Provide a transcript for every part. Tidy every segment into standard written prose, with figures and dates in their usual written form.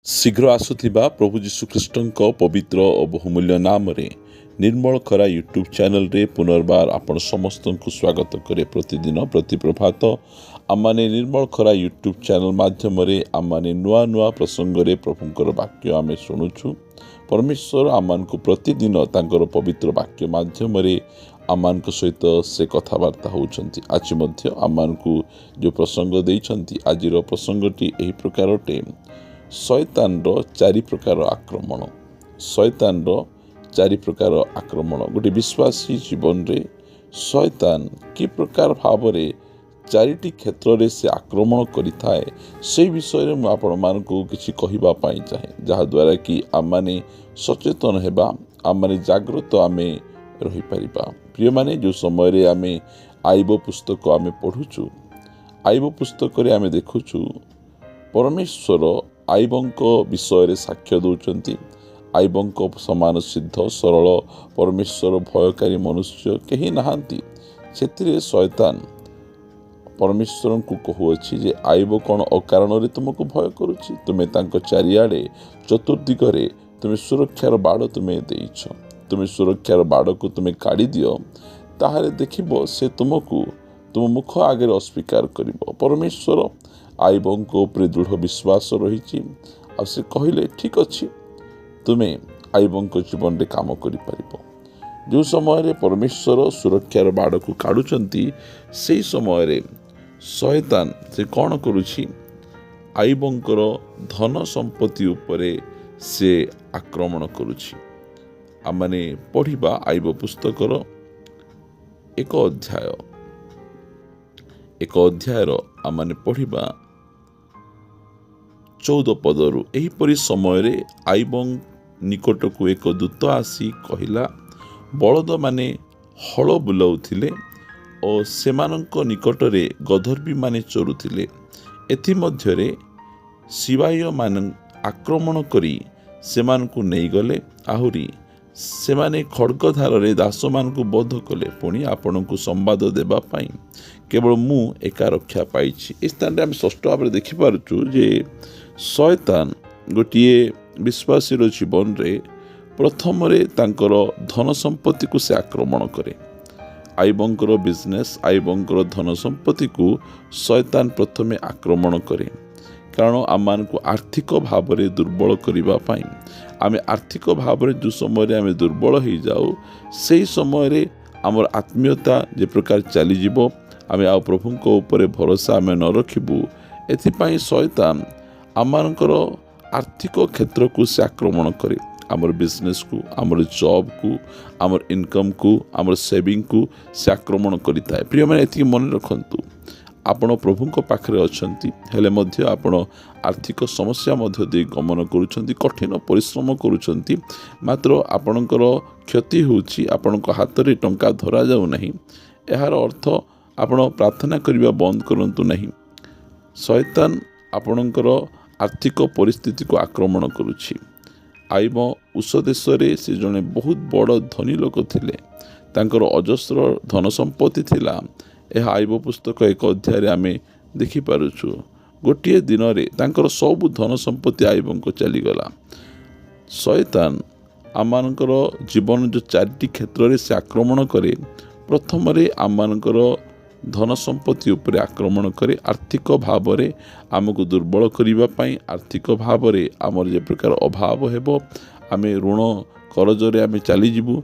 ଶୀଘ୍ର ଆସୁଥିବା ପ୍ରଭୁ ଯୀଶୁଖ୍ରୀଷ୍ଟଙ୍କ ପବିତ୍ର ଓ ବହୁମୂଲ୍ୟ ନାମରେ ନିର୍ମଳ ଖରା ୟୁଟ୍ୟୁବ୍ ଚ୍ୟାନେଲରେ ପୁନର୍ବାର ଆପଣ ସମସ୍ତଙ୍କୁ ସ୍ୱାଗତ କରେ। ପ୍ରତିଦିନ ପ୍ରତି ପ୍ରଭାତ ଆମମାନେ ନିର୍ମଳ ଖରା ୟୁଟ୍ୟୁବ୍ ଚ୍ୟାନେଲ ମାଧ୍ୟମରେ ଆମମାନେ ନୂଆ ନୂଆ ପ୍ରସଙ୍ଗରେ ପ୍ରଭୁଙ୍କର ବାକ୍ୟ ଆମେ ଶୁଣୁଛୁ। ପରମେଶ୍ୱର ଆମମାନଙ୍କୁ ପ୍ରତିଦିନ ତାଙ୍କର ପବିତ୍ର ବାକ୍ୟ ମାଧ୍ୟମରେ ଆମମାନଙ୍କ ସହିତ ସେ କଥାବାର୍ତ୍ତା ହେଉଛନ୍ତି। ଆଜି ମଧ୍ୟ ଆମମାନଙ୍କୁ ଯେଉଁ ପ୍ରସଙ୍ଗ ଦେଇଛନ୍ତି, ଆଜିର ପ୍ରସଙ୍ଗଟି ଏହି ପ୍ରକାର ଅଟେ। ଶୟତାନର ଚାରି ପ୍ରକାର ଆକ୍ରମଣ। ଶୟତାନର ଚାରି ପ୍ରକାର ଆକ୍ରମଣ। ଗୋଟିଏ ବିଶ୍ୱାସୀ ଜୀବନରେ ଶୟତାନ କି ପ୍ରକାର ଭାବରେ ଚାରିଟି କ୍ଷେତ୍ରରେ ସେ ଆକ୍ରମଣ କରିଥାଏ, ସେହି ବିଷୟରେ ମୁଁ ଆପଣମାନଙ୍କୁ କିଛି କହିବା ପାଇଁ ଚାହେଁ, ଯାହାଦ୍ୱାରା କି ଆମମାନେ ସଚେତନ ହେବା, ଆମମାନେ ଜାଗ୍ରତ ଆମେ ରହିପାରିବା। ପ୍ରିୟମାନେ, ଯେଉଁ ସମୟରେ ଆମେ ଆଇବ ପୁସ୍ତକ ଆମେ ପଢ଼ୁଛୁ, ଆଇବ ପୁସ୍ତକରେ ଆମେ ଦେଖୁଛୁ ପରମେଶ୍ୱର ଆଇବଙ୍କ ବିଷୟରେ ସାକ୍ଷ୍ୟ ଦେଉଛନ୍ତି। ଆଇବଙ୍କ ସମାନ ସିଦ୍ଧ ସରଳ ପରମେଶ୍ୱର ଭୟକାରୀ ମନୁଷ୍ୟ କେହି ନାହାନ୍ତି। ସେଥିରେ ଶୟତାନ ପରମେଶ୍ୱରଙ୍କୁ କହୁଅଛି ଯେ ଆଇବ କ'ଣ ଅକାରଣରେ ତୁମକୁ ଭୟ କରୁଛି? ତୁମେ ତାଙ୍କ ଚାରିଆଡ଼େ ଚତୁର୍ଦିଗରେ ତୁମେ ସୁରକ୍ଷାର ବାଡ଼ ତୁମେ ଦେଇଛ। ତୁମେ ସୁରକ୍ଷାର ବାଡ଼କୁ ତୁମେ କାଢ଼ିଦିଅ, ତାହେଲେ ଦେଖିବ ସେ ତୁମକୁ ତୁମ ମୁଖ ଆଗରେ ଅସ୍ୱୀକାର କରିବ। ପରମେଶ୍ୱର ଆଇବଙ୍କ ଉପରେ ଦୃଢ଼ ବିଶ୍ୱାସ ରହିଛି। ଆଉ ସେ କହିଲେ ଠିକ୍ ଅଛି, ତୁମେ ଆଇବଙ୍କ ଜୀବନରେ କାମ କରିପାରିବ। ଯେଉଁ ସମୟରେ ପରମେଶ୍ୱର ସୁରକ୍ଷାର ବାଡ଼କୁ କାଢ଼ୁଛନ୍ତି, ସେହି ସମୟରେ ଶୟତାନ ସେ କ'ଣ କରୁଛି? ଆଇବଙ୍କର ଧନ ସମ୍ପତ୍ତି ଉପରେ ସେ ଆକ୍ରମଣ କରୁଛି। ଆମମାନେ ପଢ଼ିବା ଆଇବ ପୁସ୍ତକର ଏକ ଅଧ୍ୟାୟର ଆମମାନେ ପଢ଼ିବା 14 ପଦରୁ। ଏହିପରି ସମୟରେ ଆଇବଙ୍କ ନିକଟକୁ ଏକ ଦୂତ ଆସି କହିଲା, ବଳଦମାନେ ହଳ ବୁଲାଉଥିଲେ ଓ ସେମାନଙ୍କ ନିକଟରେ ଗଧର୍ବିମାନେ ଚରୁଥିଲେ। ଏଥିମଧ୍ୟରେ ସିବାଇମାନେ ଆକ୍ରମଣ କରି ସେମାନଙ୍କୁ ନେଇଗଲେ। ଆହୁରି ସେମାନେ ଖଡ଼୍ଗଧାରରେ ଦାସମାନଙ୍କୁ ବଧ କଲେ। ପୁଣି ଆପଣଙ୍କୁ ସମ୍ବାଦ ଦେବା ପାଇଁ କେବଳ ମୁଁ ଏକା ରକ୍ଷା ପାଇଛି। ଏ ସ୍ଥାନରେ ଆମେ ସ୍ପଷ୍ଟ ଭାବରେ ଦେଖିପାରୁଛୁ ଯେ ଶୟତାନ ଗୋଟିଏ ବିଶ୍ୱାସୀର ଜୀବନରେ ପ୍ରଥମରେ ତାଙ୍କର ଧନ ସମ୍ପତ୍ତିକୁ ସେ ଆକ୍ରମଣ କରେ। ଆଇବଙ୍କର ବିଜନେସ୍, ଆଇବଙ୍କର ଧନ ସମ୍ପତ୍ତିକୁ ଶୟତାନ ପ୍ରଥମେ ଆକ୍ରମଣ କରେ। କାରଣ ଆମମାନଙ୍କୁ ଆର୍ଥିକ ଭାବରେ ଦୁର୍ବଳ କରିବା ପାଇଁ, ଆମେ ଆର୍ଥିକ ଭାବରେ ଯେଉଁ ସମୟରେ ଆମେ ଦୁର୍ବଳ ହୋଇଯାଉ, ସେହି ସମୟରେ ଆମର ଆତ୍ମୀୟତା ଯେ ପ୍ରକାର ଚାଲିଯିବ, ଆମେ ଆଉ ପ୍ରଭୁଙ୍କ ଉପରେ ଭରସା ଆମେ ନ ରଖିବୁ। ଏଥିପାଇଁ ଶୟତାନ ଆମମାନଙ୍କର ଆର୍ଥିକ କ୍ଷେତ୍ରକୁ ସେ ଆକ୍ରମଣ କରେ। ଆମର ବିଜନେସ୍କୁ, ଆମର ଜବ୍କୁ, ଆମର ଇନକମ୍କୁ, ଆମର ସେଭିଂକୁ ସେ ଆକ୍ରମଣ କରିଥାଏ। ପ୍ରିୟମାନେ, ଏତିକି ମନେ ରଖନ୍ତୁ, ଆପଣ ପ୍ରଭୁଙ୍କ ପାଖରେ ଅଛନ୍ତି, ହେଲେ ମଧ୍ୟ ଆପଣ ଆର୍ଥିକ ସମସ୍ୟା ମଧ୍ୟ ଦେଇ ଗମନ କରୁଛନ୍ତି, କଠିନ ପରିଶ୍ରମ କରୁଛନ୍ତି, ମାତ୍ର ଆପଣଙ୍କର କ୍ଷତି ହେଉଛି, ଆପଣଙ୍କ ହାତରେ ଟଙ୍କା ଧରାଯାଉ ନାହିଁ। ଏହାର ଅର୍ଥ ଆପଣ ପ୍ରାର୍ଥନା କରିବା ବନ୍ଦ କରନ୍ତୁ ନାହିଁ। ଶୟତାନ ଆପଣଙ୍କର ଆର୍ଥିକ ପରିସ୍ଥିତିକୁ ଆକ୍ରମଣ କରୁଛି। ଆଇବ ଉଷ ଦେଶରେ ସେ ଜଣେ ବହୁତ ବଡ଼ ଧନୀ ଲୋକ ଥିଲେ। ତାଙ୍କର ଅଜସ୍ର ଧନ ସମ୍ପତ୍ତି ଥିଲା। ଏହା ଆଇବ ପୁସ୍ତକ 1 ଅଧ୍ୟାୟରେ ଆମେ ଦେଖିପାରୁଛୁ। ଗୋଟିଏ ଦିନରେ ତାଙ୍କର ସବୁ ଧନ ସମ୍ପତ୍ତି ଆଇବଙ୍କ ଚାଲିଗଲା। ଶୟତାନ ଆମମାନଙ୍କର ଜୀବନ ଯେଉଁ ଚାରିଟି କ୍ଷେତ୍ରରେ ସେ ଆକ୍ରମଣ କରେ, ପ୍ରଥମରେ ଆମମାନଙ୍କର ଧନ ସମ୍ପତ୍ତି ଉପରେ ଆକ୍ରମଣ କରେ। ଆର୍ଥିକ ଭାବରେ ଆମକୁ ଦୁର୍ବଳ କରିବା ପାଇଁ, ଆର୍ଥିକ ଭାବରେ ଆମର ଯେ ପ୍ରକାର ଅଭାବ ହେବ, ଆମେ ଋଣ କରଜରେ ଆମେ ଚାଲିଯିବୁ,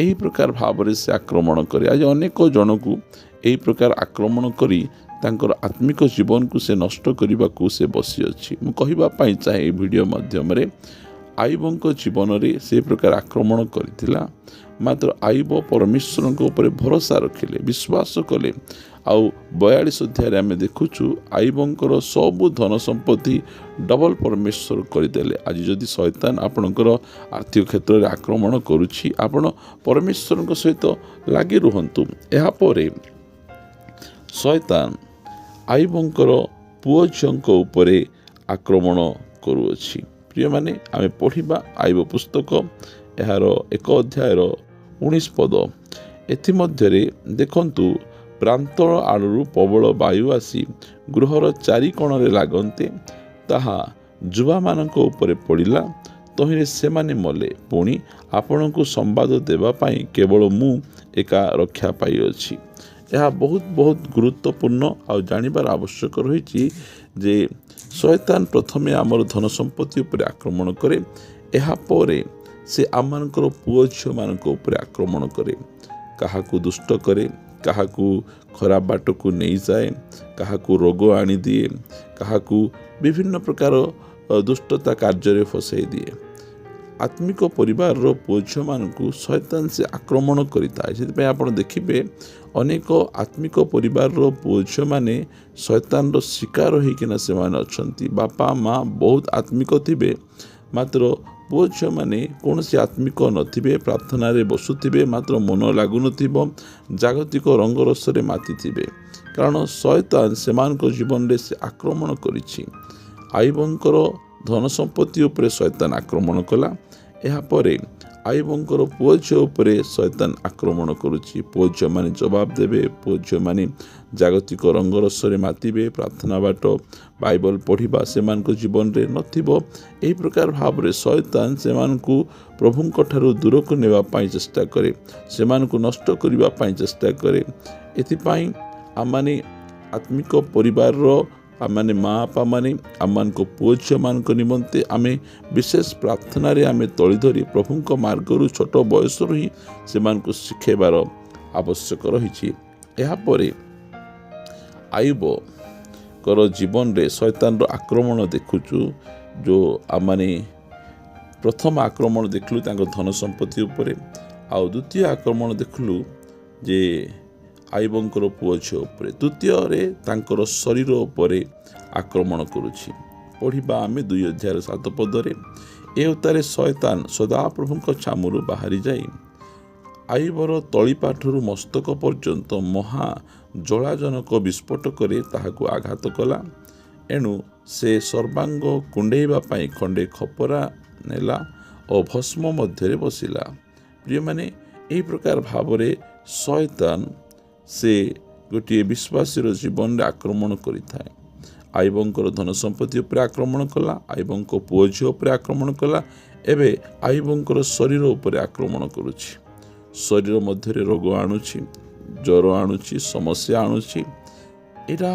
ଏହି ପ୍ରକାର ଭାବରେ ସେ ଆକ୍ରମଣ କରେ। ଆଜି ଅନେକ ଜଣକୁ ଏହି ପ୍ରକାର ଆକ୍ରମଣ କରି ତାଙ୍କର ଆତ୍ମିକ ଜୀବନକୁ ସେ ନଷ୍ଟ କରିବାକୁ ସେ ବସିଅଛି। ମୁଁ କହିବା ପାଇଁ ଚାହେଁ ଏହି ଭିଡ଼ିଓ ମାଧ୍ୟମରେ, ଆଇବଙ୍କ ଜୀବନରେ ସେ ପ୍ରକାର ଆକ୍ରମଣ କରିଥିଲା, ମାତ୍ର ଆଇବ ପରମେଶ୍ୱରଙ୍କ ଉପରେ ଭରସା ରଖିଲେ, ବିଶ୍ୱାସ କଲେ। ଆଉ 42 ଅଧ୍ୟାୟରେ ଆମେ ଦେଖୁଛୁ ଆଇବଙ୍କର ସବୁ ଧନ ସମ୍ପତ୍ତି ଡବଲ ପରମେଶ୍ୱର କରିଦେଲେ। ଆଜି ଯଦି ଶୟତାନ ଆପଣଙ୍କର ଆର୍ଥିକ କ୍ଷେତ୍ରରେ ଆକ୍ରମଣ କରୁଛି, ଆପଣ ପରମେଶ୍ୱରଙ୍କ ସହିତ ଲାଗି ରୁହନ୍ତୁ। ଏହାପରେ ଶୟତାନ ଆଇବଙ୍କର ପୁଅ ଝିଅଙ୍କ ଉପରେ ଆକ୍ରମଣ କରୁଅଛି। ପ୍ରିୟମାନେ, ଆମେ ପଢ଼ିବା ଆଇବ ପୁସ୍ତକ ଏହାର 1 ଅଧ୍ୟାୟର 19 ପଦ। ଏଥିମଧ୍ୟରେ ଦେଖନ୍ତୁ, ପ୍ରାନ୍ତର ଆଡ଼ରୁ ପ୍ରବଳ ବାୟୁ ଆସି ଗୃହର ଚାରି କୋଣରେ ଲାଗନ୍ତେ, ତାହା ଯୁବାମାନଙ୍କ ଉପରେ ପଡ଼ିଲା, ତହିଁରେ ସେମାନେ ମଲେ। ପୁଣି ଆପଣଙ୍କୁ ସମ୍ବାଦ ଦେବା ପାଇଁ କେବଳ ମୁଁ ଏକା ରକ୍ଷା ପାଇଅଛି। ଏହା ବହୁତ ଗୁରୁତ୍ୱପୂର୍ଣ୍ଣ ଆଉ ଜାଣିବାର ଆବଶ୍ୟକ ରହିଛି ଯେ ଶୟତାନ ପ୍ରଥମେ ଆମର ଧନ ସମ୍ପତ୍ତି ଉପରେ ଆକ୍ରମଣ କରେ, ଏହାପରେ ସେ ଆମମାନଙ୍କର ପୁଅ ଝିଅମାନଙ୍କ ଉପରେ ଆକ୍ରମଣ କରେ, କାହାକୁ ଦୁଷ୍ଟ କରେ, କାହାକୁ ଖରାପ ବାଟକୁ ନେଇଯାଏ, କାହାକୁ ରୋଗ ଆଣିଦିଏ, କାହାକୁ ବିଭିନ୍ନ ପ୍ରକାର ଦୁଷ୍ଟତା କାର୍ଯ୍ୟରେ ଫସାଇ ଦିଏ। ଆତ୍ମିକ ପରିବାରର ପୁଅ ଝିଅମାନଙ୍କୁ ଶୟତାନ ସେ ଆକ୍ରମଣ କରିଥାଏ। ସେଥିପାଇଁ ଆପଣ ଦେଖିବେ ଅନେକ ଆତ୍ମିକ ପରିବାରର ପୁଅ ଝିଅମାନେ ଶୟତାନର ଶିକାର ହୋଇକିନା ସେମାନେ ଅଛନ୍ତି। ବାପା ମା ବହୁତ ଆତ୍ମିକ ଥିବେ, ମାତ୍ର ପୁଅ ଝିଅମାନେ କୌଣସି ଆତ୍ମିକ ନଥିବେ, ପ୍ରାର୍ଥନାରେ ବସୁଥିବେ, ମାତ୍ର ମନ ଲାଗୁନଥିବ, ଜାଗତିକ ରଙ୍ଗରସରେ ମାତିଥିବେ, କାରଣ ଶୟତାନ ସେମାନଙ୍କ ଜୀବନରେ ସେ ଆକ୍ରମଣ କରିଛି। ଆଇବଙ୍କର ଧନ ସମ୍ପତ୍ତି ଉପରେ ଶୟତାନ ଆକ୍ରମଣ କଲା, ଏହାପରେ ଆଇବଙ୍କର ପୁଅ ଝିଅ ଉପରେ ଶୟତାନ ଆକ୍ରମଣ କରୁଛି। ପୁଅ ଝିଅମାନେ ଜବାବ ଦେବେ, ପୁଅ ଝିଅମାନେ ଜାଗତିକ ରଙ୍ଗରସରେ ମାତିବେ, ପ୍ରାର୍ଥନା ବାଟ ବାଇବଲ ପଢ଼ିବା ସେମାନଙ୍କ ଜୀବନରେ ନଥିବ। ଏହି ପ୍ରକାର ଭାବରେ ଶୟତାନ ସେମାନଙ୍କୁ ପ୍ରଭୁଙ୍କ ଠାରୁ ଦୂରକୁ ନେବା ପାଇଁ ଚେଷ୍ଟା କରେ, ସେମାନଙ୍କୁ ନଷ୍ଟ କରିବା ପାଇଁ ଚେଷ୍ଟା କରେ। ଏଥିପାଇଁ ଆମମାନେ ଆତ୍ମିକ ପରିବାରର ଆମମାନେ ମା ବାପା ମାନେ ଆମମାନଙ୍କ ପୁଅ ଝିଅମାନଙ୍କ ନିମନ୍ତେ ଆମେ ବିଶେଷ ପ୍ରାର୍ଥନାରେ ଆମେ ତଳି ଧରି ପ୍ରଭୁଙ୍କ ମାର୍ଗରୁ ଛୋଟ ବୟସରୁ ହିଁ ସେମାନଙ୍କୁ ଶିଖାଇବାର ଆବଶ୍ୟକ ରହିଛି। ଏହାପରେ ଆୟୁବଙ୍କର ଜୀବନରେ ଶୟତାନର ଆକ୍ରମଣ ଦେଖୁଛୁ। ଯେଉଁ ଆମମାନେ ପ୍ରଥମ ଆକ୍ରମଣ ଦେଖିଲୁ ତାଙ୍କ ଧନ ସମ୍ପତ୍ତି ଉପରେ, ଆଉ ଦ୍ୱିତୀୟ ଆକ୍ରମଣ ଦେଖିଲୁ ଯେ ଆଇବଙ୍କର ପୁଅ ଝିଅ ଉପରେ, ତୃତୀୟରେ ତାଙ୍କର ଶରୀର ଉପରେ ଆକ୍ରମଣ କରୁଛି। ପଢ଼ିବା ଆମେ 2 ଅଧ୍ୟାୟ 7 ପଦରେ, ଏ ଉତ୍ତାରେ ଶୟତାନ ସଦାପ୍ରଭୁଙ୍କ ଛାମୁରୁ ବାହାରି ଯାଇ ଆଇବର ତଳିପାଠରୁ ମସ୍ତକ ପର୍ଯ୍ୟନ୍ତ ମହା ଜଳାଜନକ ବିସ୍ଫୋଟ କରି ତାହାକୁ ଆଘାତ କଲା। ଏଣୁ ସେ ସର୍ବାଙ୍ଗ କୁଣ୍ଡେଇବା ପାଇଁ ଖଣ୍ଡେ ଖପରା ନେଲା ଓ ଭସ୍ମ ମଧ୍ୟରେ ବସିଲା। ପ୍ରିୟମାନେ, ଏହି ପ୍ରକାର ଭାବରେ ଶୟତାନ ସେ ଗୋଟିଏ ବିଶ୍ୱାସୀର ଜୀବନରେ ଆକ୍ରମଣ କରିଥାଏ। ଆଇବଙ୍କର ଧନ ସମ୍ପତ୍ତି ଉପରେ ଆକ୍ରମଣ କଲା, ଆଇବଙ୍କ ପୁଅ ଝିଅ ଉପରେ ଆକ୍ରମଣ କଲା, ଏବେ ଆଇବଙ୍କର ଶରୀର ଉପରେ ଆକ୍ରମଣ କରୁଛି। ଶରୀର ମଧ୍ୟରେ ରୋଗ ଆଣୁଛି, ଜ୍ୱର ଆଣୁଛି, ସମସ୍ୟା ଆଣୁଛି। ଏଇଟା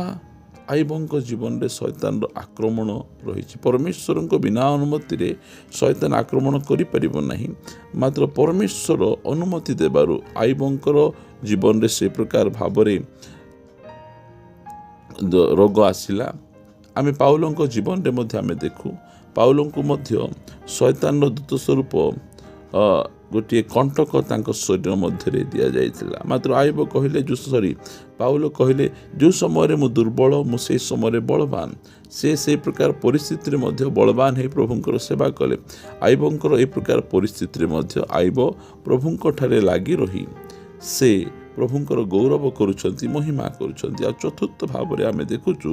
ଆଇବଙ୍କ ଜୀବନରେ ଶୟତାନର ଆକ୍ରମଣ ରହିଛି। ପରମେଶ୍ୱରଙ୍କ ବିନା ଅନୁମତିରେ ଶୟତାନ ଆକ୍ରମଣ କରିପାରିବ ନାହିଁ, ମାତ୍ର ପରମେଶ୍ୱର ଅନୁମତି ଦେବାରୁ ଆଇବଙ୍କର ଜୀବନରେ ସେ ପ୍ରକାର ଭାବରେ ରୋଗ ଆସିଲା। ଆମେ ପାଉଲଙ୍କ ଜୀବନରେ ମଧ୍ୟ ଆମେ ଦେଖୁ, ପାଉଲଙ୍କୁ ମଧ୍ୟ ଶୟତାନର ଦୂତ ସ୍ୱରୂପ ଗୋଟିଏ କଣ୍ଟକ ତାଙ୍କ ଶରୀର ମଧ୍ୟରେ ଦିଆଯାଇଥିଲା। ମାତ୍ର ଆଇବ କହିଲେ ପାଉଲ କହିଲେ, ଯେଉଁ ସମୟରେ ମୁଁ ଦୁର୍ବଳ ମୁଁ ସେହି ସମୟରେ ବଳବାନ। ସେଇ ପ୍ରକାର ପରିସ୍ଥିତିରେ ମଧ୍ୟ ବଳବାନ ହୋଇ ପ୍ରଭୁଙ୍କର ସେବା କଲେ। ଆଇବଙ୍କର ଏ ପ୍ରକାର ପରିସ୍ଥିତିରେ ମଧ୍ୟ ଆଇବ ପ୍ରଭୁଙ୍କ ଠାରେ ଲାଗି ରହି ସେ ପ୍ରଭୁଙ୍କର ଗୌରବ କରୁଛନ୍ତି, ମହିମା କରୁଛନ୍ତି। ଆଉ ଚତୁର୍ଥ ଭାବରେ ଆମେ ଦେଖୁଛୁ,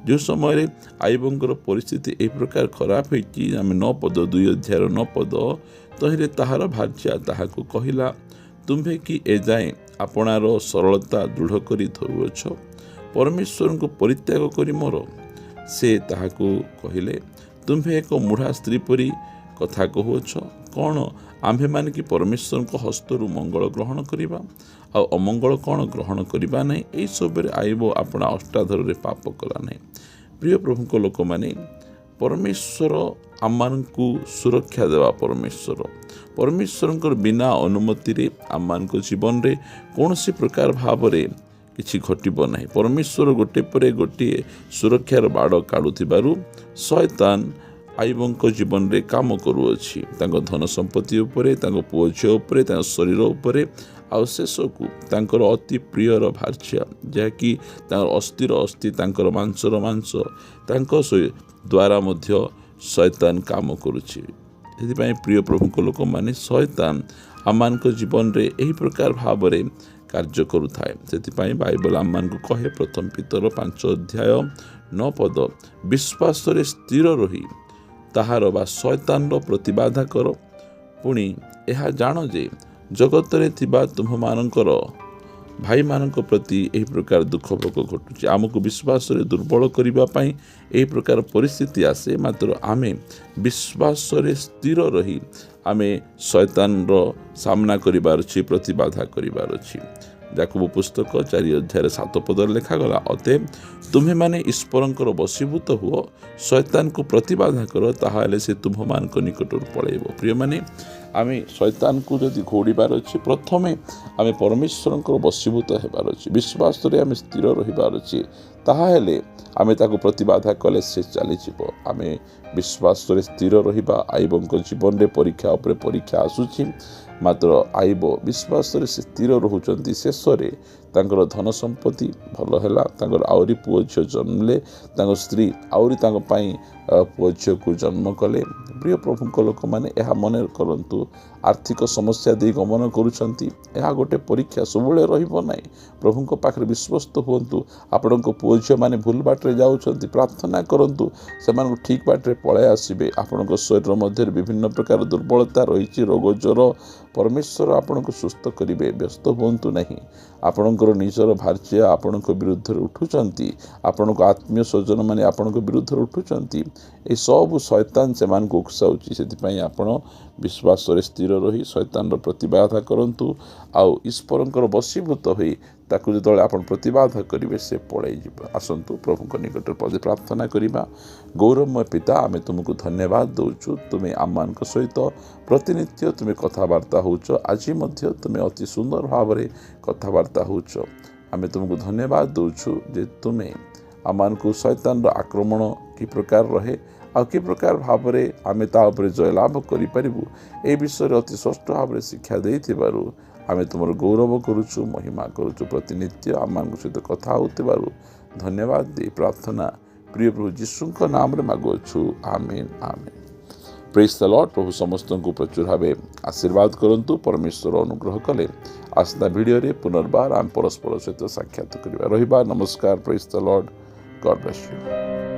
ଯେଉଁ ସମୟରେ ଆଇବଙ୍କର ପରିସ୍ଥିତି ଏହି ପ୍ରକାର ଖରାପ ହୋଇଛି, ଆମେ 9 ପଦ 2 ଅଧ୍ୟାୟର 9 ପଦ, ତହିଁରେ ତାହାର ଭାର୍ଯ୍ୟା ତାହାକୁ କହିଲା, ତୁମ୍ଭେ କି ଏଯାଏଁ ଆପଣାର ସରଳତା ଦୃଢ଼ କରି ଧରୁଅଛ, ପରମେଶ୍ୱରଙ୍କୁ ପରିତ୍ୟାଗ କରି ମର। ସେ ତାହାକୁ କହିଲେ, ତୁମ୍ଭେ ଏକ ମୁଢ଼ା ସ୍ତ୍ରୀ ପରି କଥା କହୁଅଛ। କ'ଣ ଆମ୍ଭେମାନେ କି ପରମେଶ୍ୱରଙ୍କ ହସ୍ତରୁ ମଙ୍ଗଳ ଗ୍ରହଣ କରିବା ଆଉ ଅମଙ୍ଗଳ କ'ଣ ଗ୍ରହଣ କରିବା ନାହିଁ? ଏହିସବୁରେ ଆଇବ ଆପଣା ଅଷ୍ଟାଧରରେ ପାପ କଲା ନାହିଁ। ପ୍ରିୟ ପ୍ରଭୁଙ୍କ ଲୋକମାନେ, ପରମେଶ୍ୱର ଆମମାନଙ୍କୁ ସୁରକ୍ଷା ଦେବା ପରମେଶ୍ୱରଙ୍କର ବିନା ଅନୁମତିରେ ଆମମାନଙ୍କ ଜୀବନରେ କୌଣସି ପ୍ରକାର ଭାବରେ କିଛି ଘଟିବ ନାହିଁ। ପରମେଶ୍ୱର ଗୋଟେ ପରେ ଗୋଟିଏ ସୁରକ୍ଷାର ବାଡ଼ କାଢ଼ୁଥିବାରୁ ଶୟତାନ ଆଇବଙ୍କ ଜୀବନରେ କାମ କରୁଅଛି, ତାଙ୍କ ଧନ ସମ୍ପତ୍ତି ଉପରେ, ତାଙ୍କ ପୁଅ ଝିଅ ଉପରେ, ତାଙ୍କ ଶରୀର ଉପରେ, ଆଉ ଶେଷକୁ ତାଙ୍କର ଅତି ପ୍ରିୟର ଭାର୍ଯ୍ୟା, ଯାହାକି ତାଙ୍କର ଅସ୍ଥିର ଅସ୍ଥି, ତାଙ୍କର ମାଂସର ମାଂସ, ତାଙ୍କ ଦ୍ୱାରା ମଧ୍ୟ ଶୟତାନ କାମ କରୁଛି। ସେଥିପାଇଁ ପ୍ରିୟ ପ୍ରଭୁଙ୍କ ଲୋକମାନେ, ଶୟତାନ ଆମମାନଙ୍କ ଜୀବନରେ ଏହି ପ୍ରକାର ଭାବରେ କାର୍ଯ୍ୟ କରୁଥାଏ। ସେଥିପାଇଁ ବାଇବଲ ଆମମାନଙ୍କୁ କହେ, ପ୍ରଥମ ପିତର 5 ଅଧ୍ୟାୟ 9 ପଦ, ବିଶ୍ୱାସରେ ସ୍ଥିର ରହି ତାହାର ବା ଶୟତାନର ପ୍ରତିବାଧା କର। ପୁଣି ଏହା ଜାଣ ଯେ ଜଗତରେ ଥିବା ତୁମ୍ଭମାନଙ୍କର ଭାଇମାନଙ୍କ ପ୍ରତି ଏହି ପ୍ରକାର ଦୁଃଖ ଭୋଗ ଘଟୁଛି। ଆମକୁ ବିଶ୍ୱାସରେ ଦୁର୍ବଳ କରିବା ପାଇଁ ଏହି ପ୍ରକାର ପରିସ୍ଥିତି ଆସେ, ମାତ୍ର ଆମେ ବିଶ୍ୱାସରେ ସ୍ଥିର ରହି ଆମେ ଶୈତାନର ସାମ୍ନା କରିବାର ଅଛି, ପ୍ରତିବାଧା କରିବାର ଅଛି। ଯାକୋବ ପୁସ୍ତକ 4:7 ଲେଖାଗଲା, ଅତଏବ ତୁମ୍ଭେମାନେ ଈଶ୍ୱରଙ୍କର ବଶୀଭୂତ ହୁଅ, ଶୈତାନକୁ ପ୍ରତିବାଧା କର, ତାହେଲେ ସେ ତୁମ୍ଭମାନଙ୍କ ନିକଟରୁ ପଳାଇବ। ପ୍ରିୟମାନେ, ଆମେ ଶୈତାନକୁ ଯଦି ଘଉଡ଼ିବାର ଅଛି, ପ୍ରଥମେ ଆମେ ପରମେଶ୍ୱରଙ୍କର ବଶୀଭୂତ ହେବାର ଅଛି, ବିଶ୍ୱାସରେ ଆମେ ସ୍ଥିର ରହିବାର ଅଛି। ତାହେଲେ ଆମେ ତାକୁ ପ୍ରତିବାଧା କଲେ ସେ ଚାଲିଯିବ। ଆମେ ବିଶ୍ୱାସରେ ସ୍ଥିର ରହିବା। ଆଇବଙ୍କ ଜୀବନରେ ପରୀକ୍ଷା ଉପରେ ପରୀକ୍ଷା ଆସୁଛି, ମାତ୍ର ଆଇବ ବିଶ୍ୱାସରେ ସେ ସ୍ଥିର ରହୁଛନ୍ତି। ଶେଷରେ ତାଙ୍କର ଧନ ସମ୍ପତ୍ତି ଭଲ ହେଲା, ତାଙ୍କର ଆହୁରି ପୁଅ ଝିଅ ଜନ୍ମିଲେ, ତାଙ୍କ ସ୍ତ୍ରୀ ଆହୁରି ତାଙ୍କ ପାଇଁ ପୁଅ ଝିଅକୁ ଜନ୍ମ କଲେ। ପ୍ରିୟ ପ୍ରଭୁଙ୍କ ଲୋକମାନେ, ଏହା ମନେ କରନ୍ତୁ, ଆର୍ଥିକ ସମସ୍ୟା ଦେଇ ଗମନ କରୁଛନ୍ତି, ଏହା ଗୋଟେ ପରୀକ୍ଷା, ସବୁବେଳେ ରହିବ ନାହିଁ। ପ୍ରଭୁଙ୍କ ପାଖରେ ବିଶ୍ୱସ୍ତ ହୁଅନ୍ତୁ। ଆପଣଙ୍କ ପୁଅ ଝିଅମାନେ ଭୁଲ ବାଟରେ ଯାଉଛନ୍ତି, ପ୍ରାର୍ଥନା କରନ୍ତୁ ସେମାନଙ୍କୁ ଠିକ୍ ବାଟରେ ପଳାଇ ଆସିବେ। ଆପଣଙ୍କ ଶରୀର ମଧ୍ୟରେ ବିଭିନ୍ନ ପ୍ରକାର ଦୁର୍ବଳତା ରହିଛି, ରୋଗ ଜ୍ୱର, ପରମେଶ୍ୱର ଆପଣଙ୍କୁ ସୁସ୍ଥ କରିବେ। ବ୍ୟସ୍ତ ହୁଅନ୍ତୁ ନାହିଁ। ଆପଣଙ୍କର ନିଜର ଭାର୍ଯ୍ୟା ଆପଣଙ୍କ ବିରୁଦ୍ଧରେ ଉଠୁଛନ୍ତି, ଆପଣଙ୍କ ଆତ୍ମୀୟ ସ୍ୱଜନମାନେ ଆପଣଙ୍କ ବିରୁଦ୍ଧରେ ଉଠୁଛନ୍ତି। ଏସବୁ ଶୈତାନ ସେମାନଙ୍କୁ ଉକସାଉଛି। ସେଥିପାଇଁ ଆପଣ ବିଶ୍ୱାସରେ ସ୍ଥିର ରହି ଶୈତାନର ପ୍ରତିବାଧା କରନ୍ତୁ। ଆଉ ଈଶ୍ୱରଙ୍କର ବଶୀଭୂତ ହୋଇ ତାକୁ ଯେତେବେଳେ ଆପଣ ପ୍ରତିବାଧା କରିବେ, ସେ ପଳାଇ ଯିବ। ଆସନ୍ତୁ ପ୍ରଭୁଙ୍କ ନିକଟରେ ପଦେ ପ୍ରାର୍ଥନା କରିବା। ଗୌରବମୟ ପିତା, ଆମେ ତୁମକୁ ଧନ୍ୟବାଦ ଦେଉଛୁ। ତୁମେ ଆମମାନଙ୍କ ସହିତ ପ୍ରତିନିତ୍ୟ ତୁମେ କଥାବାର୍ତ୍ତା ହେଉଛ। ଆଜି ମଧ୍ୟ ତୁମେ ଅତି ସୁନ୍ଦର ଭାବରେ କଥାବାର୍ତ୍ତା ହେଉଛ। ଆମେ ତୁମକୁ ଧନ୍ୟବାଦ ଦେଉଛୁ ଯେ ତୁମେ ଆମମାନଙ୍କୁ ଶୈତାନର ଆକ୍ରମଣ କି ପ୍ରକାର ରହେ ଆଉ କି ପ୍ରକାର ଭାବରେ ଆମେ ତା ଉପରେ ଜୟଲାଭ କରିପାରିବୁ, ଏ ବିଷୟରେ ଅତି ସ୍ପଷ୍ଟ ଭାବରେ ଶିକ୍ଷା ଦେଇଥିବାରୁ ଆମେ ତୁମର ଗୌରବ କରୁଛୁ, ମହିମା କରୁଛୁ। ପ୍ରତିନିତ୍ୟ ଆମମାନଙ୍କ ସହିତ କଥା ହେଉଥିବାରୁ ଧନ୍ୟବାଦ ଦେଇ ପ୍ରାର୍ଥନା ପ୍ରିୟ ପ୍ରଭୁ ଯୀଶୁଙ୍କ ନାମରେ ମାଗୁଅଛୁ। ଆମେନ୍, ଆମେନ୍। ପ୍ରେଜ୍ ଦ ଲର୍ଡ। ପ୍ରଭୁ ସମସ୍ତଙ୍କୁ ପ୍ରଚୁର ଭାବେ ଆଶୀର୍ବାଦ କରନ୍ତୁ। ପରମେଶ୍ୱର ଅନୁଗ୍ରହ କଲେ ଆସନ୍ତା ଭିଡ଼ିଓରେ ପୁନର୍ବାର ଆମେ ପରସ୍ପର ସହିତ ସାକ୍ଷାତ କରିବା। ରହିବା। ନମସ୍କାର। Praise the lord. God bless you.